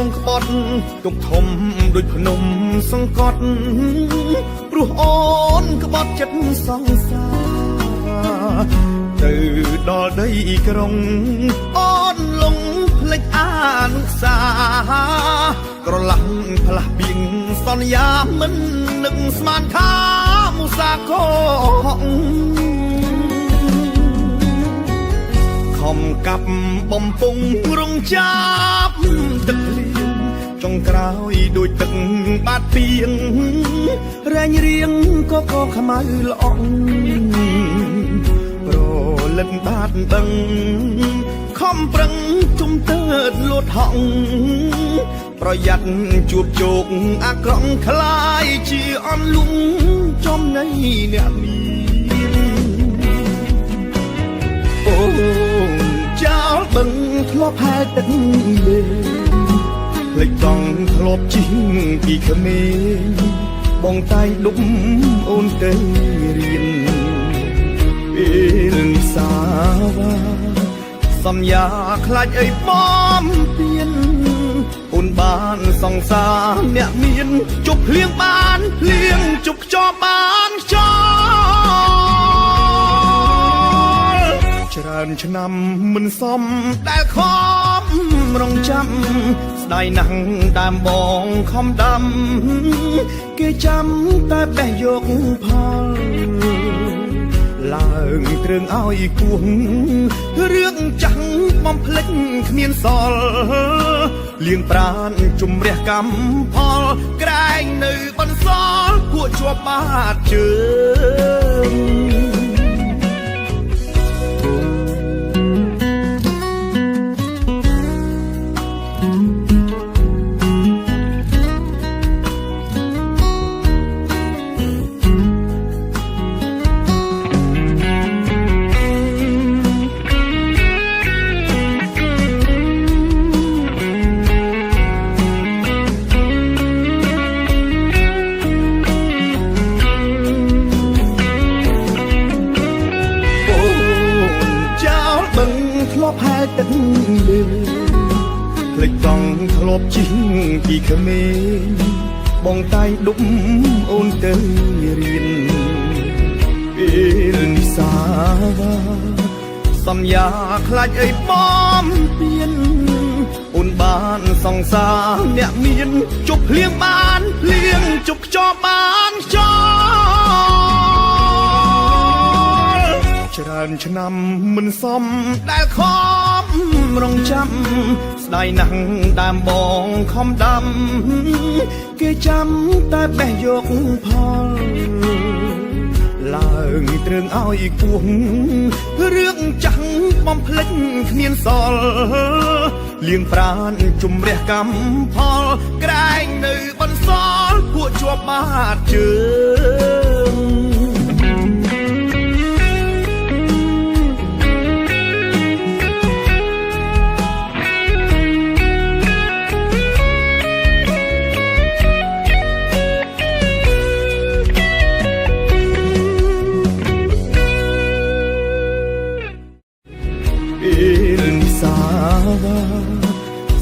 งกบดตุกทมด้วยพนมสังกดปลุกอ่อนกบดจัดสองสาตื่นดอได้กรงอ่อนลงเพลงอานุสากระลังพลักบินสอนยามมันนึกสมานข้ามุสาของคอมกับบอมปุงรงจับตึกเลียงจงกราวด้วยตึกบาดเปียงแรงเรียงก็ขมายลองโปรเล่นบาดบังคอมปรังจุ่มเติดลดห้องประหยัดจูบโจกอากรองคลายจีอ่อนลุงจอมในเนี่ยมีโอ้เจ้าบังทลบแพ้ตึงเลยเลยต้องทลบจริงปีเขมรบองใจดุมโอนเตยเรียนเป็นสาวาสัญญาคลายไอ้ป้อมเปลี่ยนอุ่นบ้านสองสามเนี่ยเมียนจุกเลี้ยงบ้านเลี้ยงจุกจอบ้านจอเจริญชนำมันซ้อมแต่คอมรองจำได้หนังดามบองคอมดำเกจำแต่แบยกพอลางเตรึงเอาอีกวงเรื่องจังมอมเพลงเขมียนสอลเลี้ยงปราณจุ่มเรียกกำพอลแกล้งในบันซอลพวกชัวบาดเจืแพ้ตึงเลยเลยต้องทลบจริงปีเขมรบองใจดุมโอนเตยเรียนเป็นสาวาสัญญาคลายไอ้ป้อมเปลี่ยนอุ่นบ้านสองสามเนี่ยเมียนจุกเลี้ยงบ้านเลี้ยงจุกจอบ้านจอเจริญชนำมันซ้อมได้คอมรองจำได้หนังดามบองคอมดำเกจำแต่แบยกพอลางเตรึงเอาอีกวงเรื่องจังมอมเพลงเขมียนสอลเลี้ยงปราณจุ่มเรียกกำพอลแกล้งในบันซอลพวกชัวบาดเจือ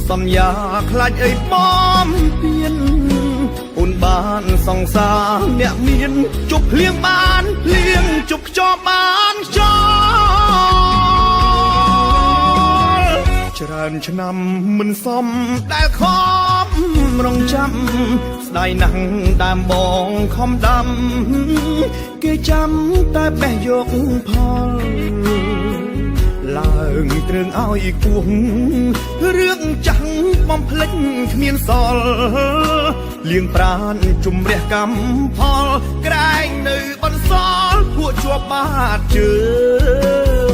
สัญญาคลายไอ้ป้อมเปลี่ยนอุ่นบ้านสองสามเนี่ยเมียนจุกเลี้ยงบ้านเลี้ยงจุกจอบ้านจอเจริญชนำมันซ้อมได้คอมรองจำได้หนังดามบองคอมดำเกจำแต่แบยกพอลางเตรึงเอาอีกวงเรื่องจังมอมเพลงเขมียนสอลเลี้ยงปราณจุ่มเรียกกำพอลแกล้งในบันซอลพวกชัวบาดเจือ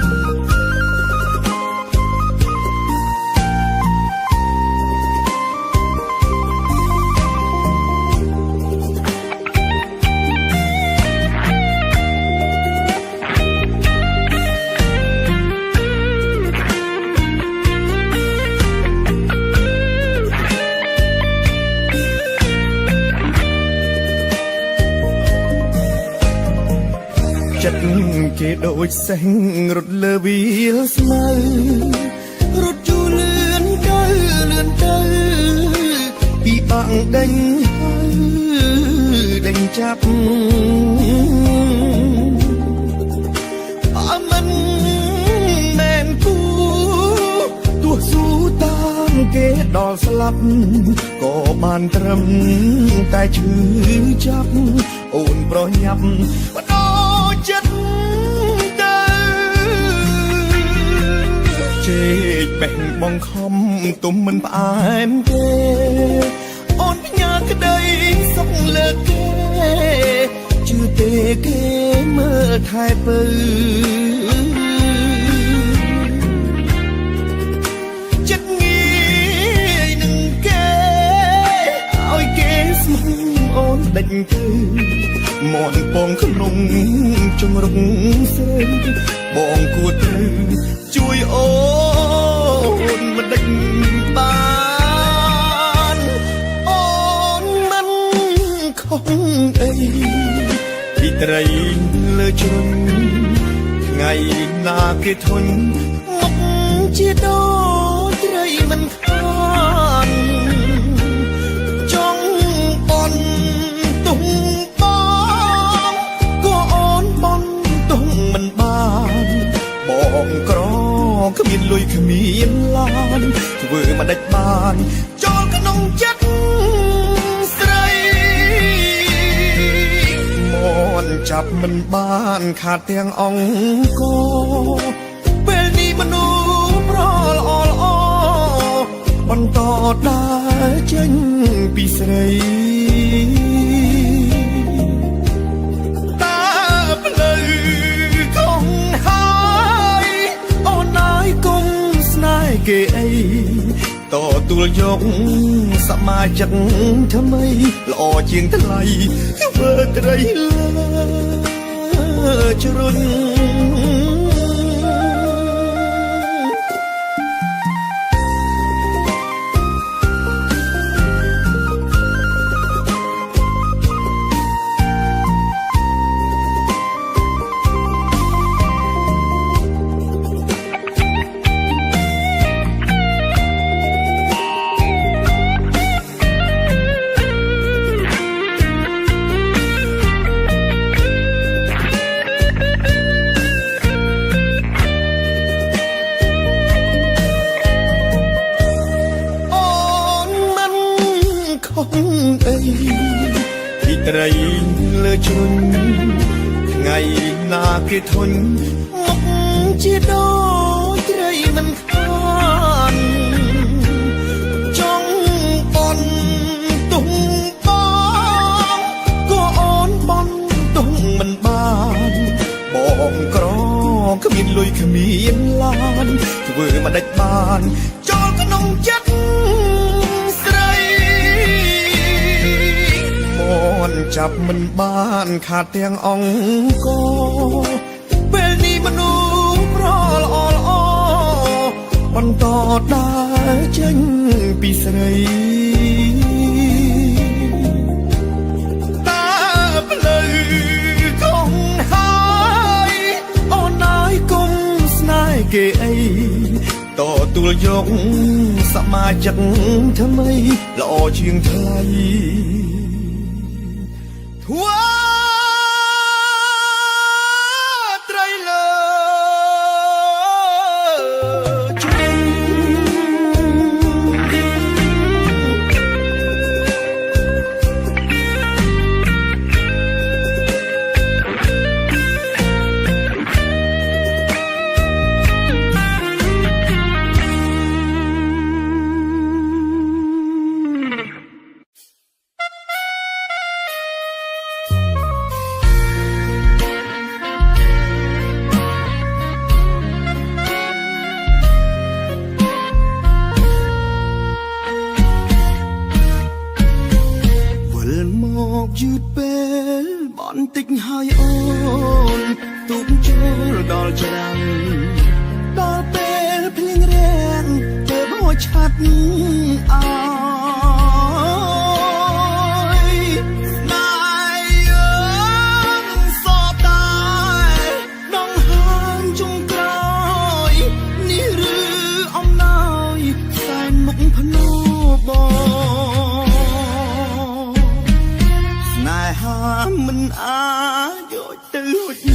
เ គេដូចសេះរត់លើវាលស្មៅរត់ជូរលឿនទៅពីបាំងដេញហើយដេញចាប់អមិនមែនគូទោះស៊ូតាមគេដល់ស្លាប់ក៏បានត្រឹមតែឈឺចាប់អូនប្រញាប់បដោចិត្តទៅជេកបេះបងខំទុំមិនផ្អែមទេអូនផ្ញើក្តីសុខលើគេជឿទេគេមើលថែពើចិត្តងាយនឹងគេឲ្យគេស្មោះអូនដេញទៅមន់ពងក្នុងជំរុកស្រីបងគួរត្រូវជួយអូនមិនដេញបានអូនមិនខុសអីពីត្រីលើជ្រុញថ្ងៃណាគេធុញមកជាដូចត្រីមិនខានចង់បន់ទុំបងក៏អូនបន់ទុំមិនបានបងក្រគ្មានលុយគ្មានឡានធ្វើមិនដាច់បានចូលក្នុងចិត្តស្រីមន់ចាប់មិនបានខាតទាំងអង្គពេលនេះមនុស្សប្រល្អបន្តដើរចេញពីស្រីតាផ្លូវកងហើយអូនហើយគុំស្នេហ៍គេអីតទួលយកសមាជិកថ្មីល្អជាងថ្លៃធ្វើត្រីលើជ្រុញពីត្រីលើជ្រុញថ្ងៃណាគេធុញមកជាដូចត្រីមិនខានចង់បន់ទុំបងក៏អូនបន់ទុំមិនបានបងក្រគ្មានលុយគ្មានឡានធ្វើមិនដាច់បានចូលក្នុងចិត្តចាប់មិនបានខាតទាំងអង្គពេលនេះមនុស្សប្រល្អបន្តដើរចេញពីស្រីតាផ្លូវកងហើយអូនហើយគុំស្នេហ៍គេអីតទួលយកសមាជិកថ្មីល្អជាងថ្លៃត្រីលើជ្រុញ យឺតពេលបន្តិចហើយអូនទូកចូលដល់ច្រាំងដល់ពេលភ្លៀងរាំងទៅបោឆាត់អើយណៃយើងសតតែ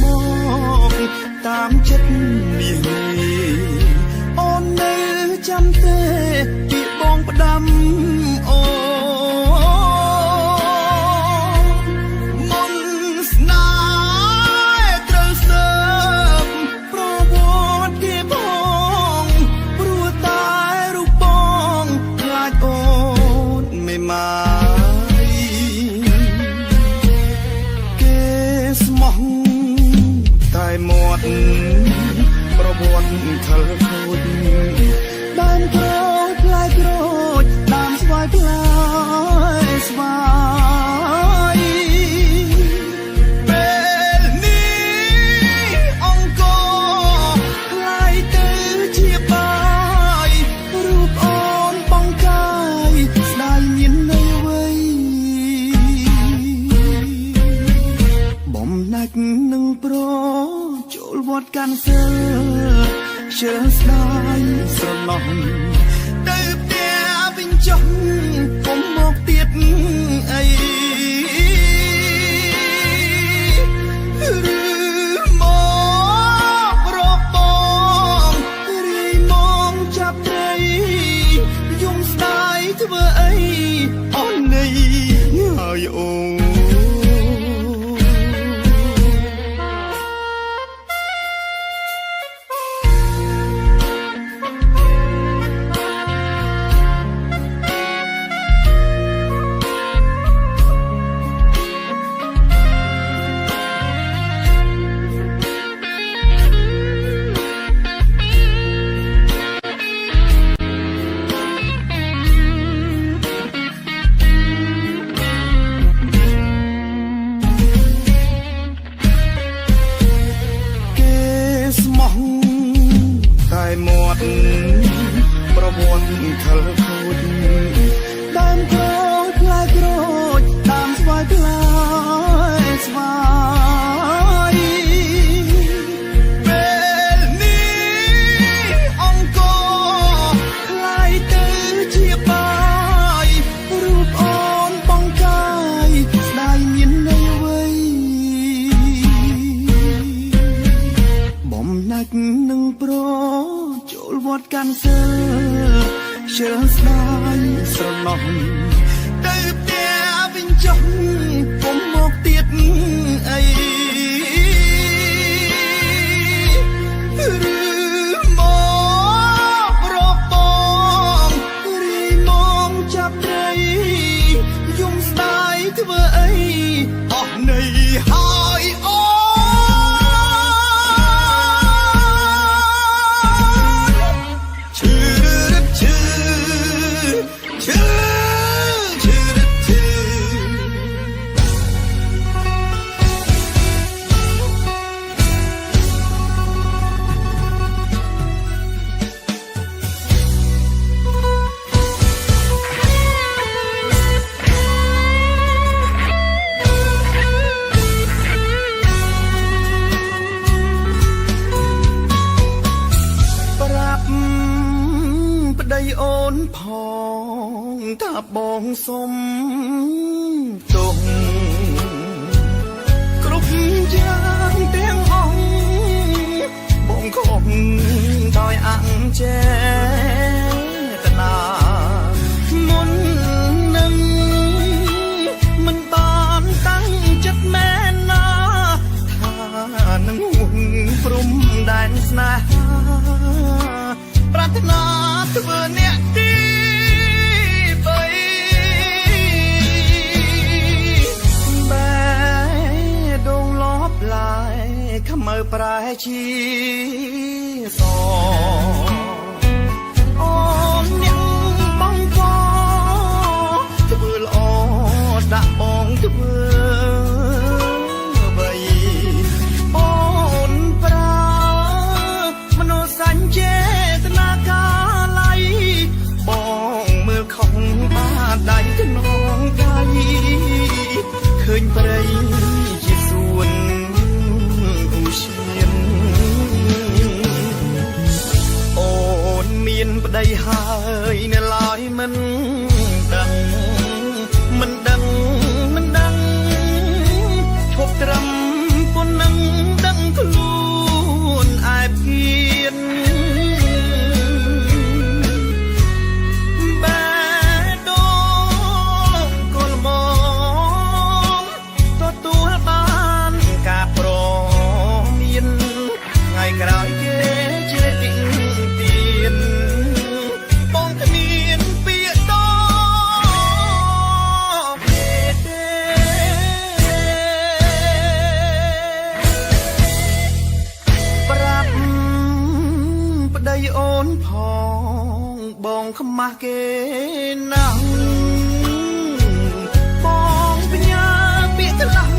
មកតាមចិត្តនេះអូននៅចាំទេពីបងផ្ដាំអូមុនស្នេហ៍ត្រូវសើបប្រវត្តិគេផងព្រោះតែរូបបងខ្លាចអូនមិនមកគេស្មោះតែមាត់ប្រវត្តិខលខូចបានប្រផ្លែក្រូចតាមស្វាយផ្លែស្វាយពេលនេះអង្គខ្លាយទៅជាបាយរូបអូនបងកាយស្ដាយមាននៅអ្វីបំណាច់នឹងប្រចូលវត្តកាន់សិលជើងស្ដាយស្រណោះទៅផ្ទះវិញចុះកុំមកទៀតអីឬមករកបងរីមកចាប់ត្រីយំស្ដាយធ្វើអីអូននេះហើយអូប្រវត្តិខលខូចដើមក្រូចផ្លែក្រូចតាមស្វាយផ្លែស្វាយពេលនេះអង្គខ្លាយទៅជាបាយរូបអូនបងកាយស្ដាយមាននៅអ្វីបំណាច់នឹងប្រចូលវត្តកាន់សិលជើងស្ដាយស្រណោះទៅផ្ទះវិញចុះកុំមកទៀតអីឬមករកបងរីមកចាប់ត្រីយំស្ដាយធ្វើអីអស់ន័យហើយអូអូនផងថាបងសុំទោសគ្រប់យ៉ាងទាំងអង្គបងខំដោយអង្ចេតនាមុននឹងមិនបានតាំងចិត្តមែនណាថានឹងព្រំដែនស្នេហាប្រាថ្នាធ្វើអ្នកទីបីបែដងលបឡាយខ្មៅប្រែជាសអូនអ្នកបងក៏ធ្វើល្អដាក់បងធ្វើបីអូនប្រើមនោសញ្ចេតនាការបងមើលខំបាដៃខ្នងដៃឃើញព្រៃជាសួនឧឈានអូនមានប្តីហើយ អូនផងបងខ្មាស់គេណាស់បងបញ្ញាពាក្យកន្លង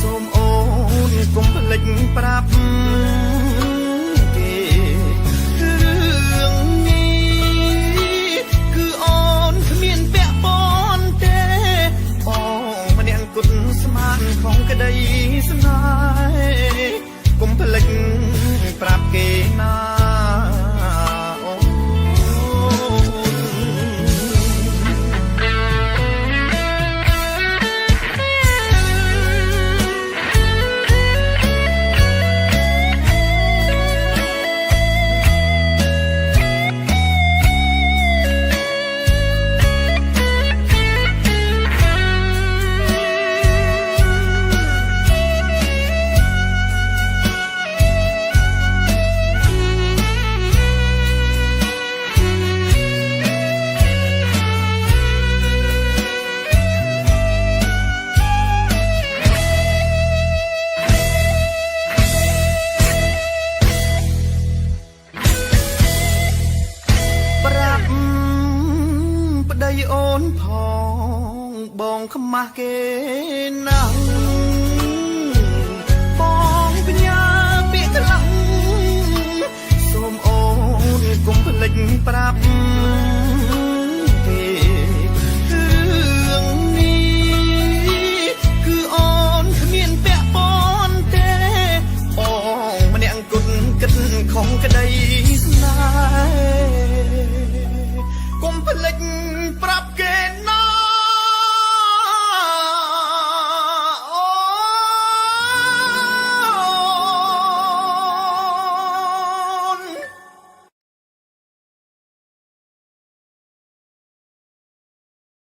សូមអូនកុំភ្លេចប្រាប់គេរឿងនេះគឺអូនគ្មានពាក់ព័ន្ធទេបងម្នាក់គត់ស្មានក្នុងក្តីស្នេហ៍កុំភ្លេចប្រាប់គេណាប្តីអូនផងបងខ្មាស់គេណា